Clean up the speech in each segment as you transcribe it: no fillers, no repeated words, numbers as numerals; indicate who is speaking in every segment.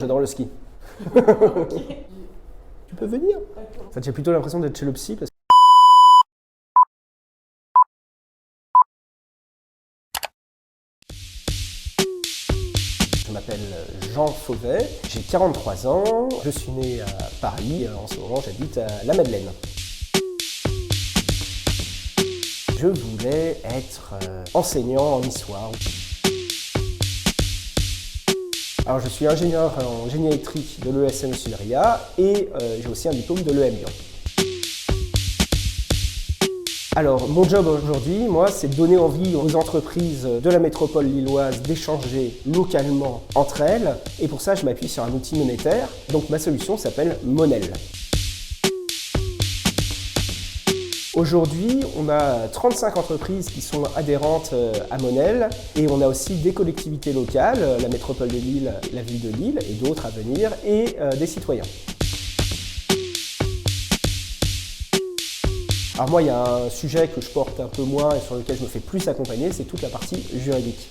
Speaker 1: J'adore le ski.
Speaker 2: Okay.
Speaker 1: Tu peux venir. En fait, j'ai plutôt l'impression d'être chez le psy parce que... Je m'appelle Jean Fauvet, j'ai 43 ans, je suis né à Paris, en ce moment j'habite à la Madeleine. Je voulais être enseignant en histoire. Alors je suis ingénieur en génie électrique de l'ESM Sud-Ria et j'ai aussi un diplôme de l'EM Lyon. Alors mon job aujourd'hui, moi, c'est de donner envie aux entreprises de la métropole lilloise d'échanger localement entre elles. Et pour ça, je m'appuie sur un outil monétaire. Donc ma solution s'appelle Monel. Aujourd'hui, on a 35 entreprises qui sont adhérentes à Monel et on a aussi des collectivités locales, la métropole de Lille, la ville de Lille et d'autres à venir, et des citoyens. Alors moi, il y a un sujet que je porte un peu moins et sur lequel je me fais plus accompagner, c'est toute la partie juridique.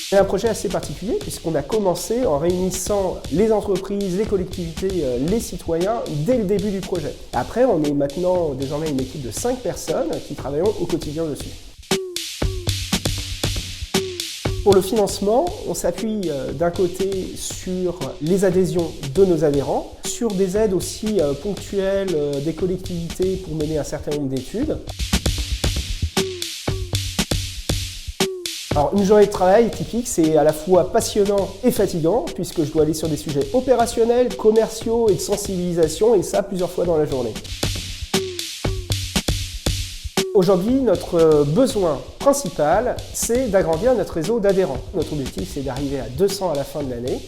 Speaker 1: C'est un projet assez particulier puisqu'on a commencé en réunissant les entreprises, les collectivités, les citoyens dès le début du projet. Après, on est maintenant désormais une équipe de 5 personnes qui travaillent au quotidien dessus. Pour le financement, on s'appuie d'un côté sur les adhésions de nos adhérents, sur des aides aussi ponctuelles des collectivités pour mener un certain nombre d'études. Alors, une journée de travail typique, c'est à la fois passionnant et fatigant, puisque je dois aller sur des sujets opérationnels, commerciaux et de sensibilisation, et ça plusieurs fois dans la journée. Aujourd'hui, notre besoin principal, c'est d'agrandir notre réseau d'adhérents. Notre objectif, c'est d'arriver à 200 à la fin de l'année.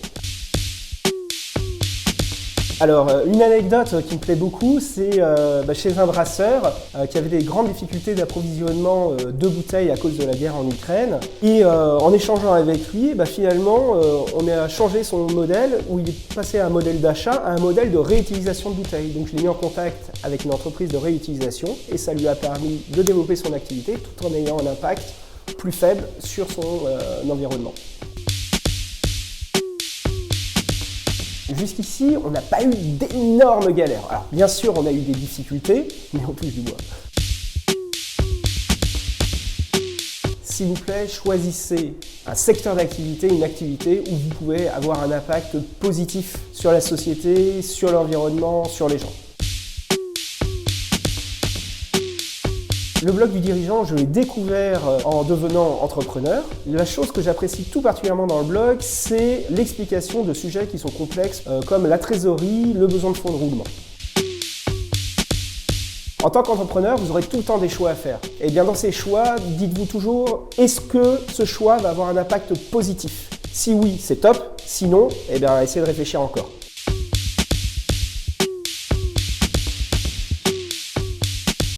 Speaker 1: Alors, une anecdote qui me plaît beaucoup, c'est chez un brasseur qui avait des grandes difficultés d'approvisionnement de bouteilles à cause de la guerre en Ukraine. Et en échangeant avec lui, finalement, on a changé son modèle, où il est passé à un modèle d'achat à un modèle de réutilisation de bouteilles. Donc je l'ai mis en contact avec une entreprise de réutilisation et ça lui a permis de développer son activité tout en ayant un impact plus faible sur son environnement. Jusqu'ici, on n'a pas eu d'énormes galères. Alors, bien sûr, on a eu des difficultés, mais on touche du bois. S'il vous plaît, choisissez un secteur d'activité, une activité où vous pouvez avoir un impact positif sur la société, sur l'environnement, sur les gens. Le blog du dirigeant, je l'ai découvert en devenant entrepreneur. La chose que j'apprécie tout particulièrement dans le blog, c'est l'explication de sujets qui sont complexes comme la trésorerie, le besoin de fonds de roulement. En tant qu'entrepreneur, vous aurez tout le temps des choix à faire. Et bien dans ces choix, dites-vous toujours, est-ce que ce choix va avoir un impact positif? Si oui, c'est top. Sinon, essayez de réfléchir encore.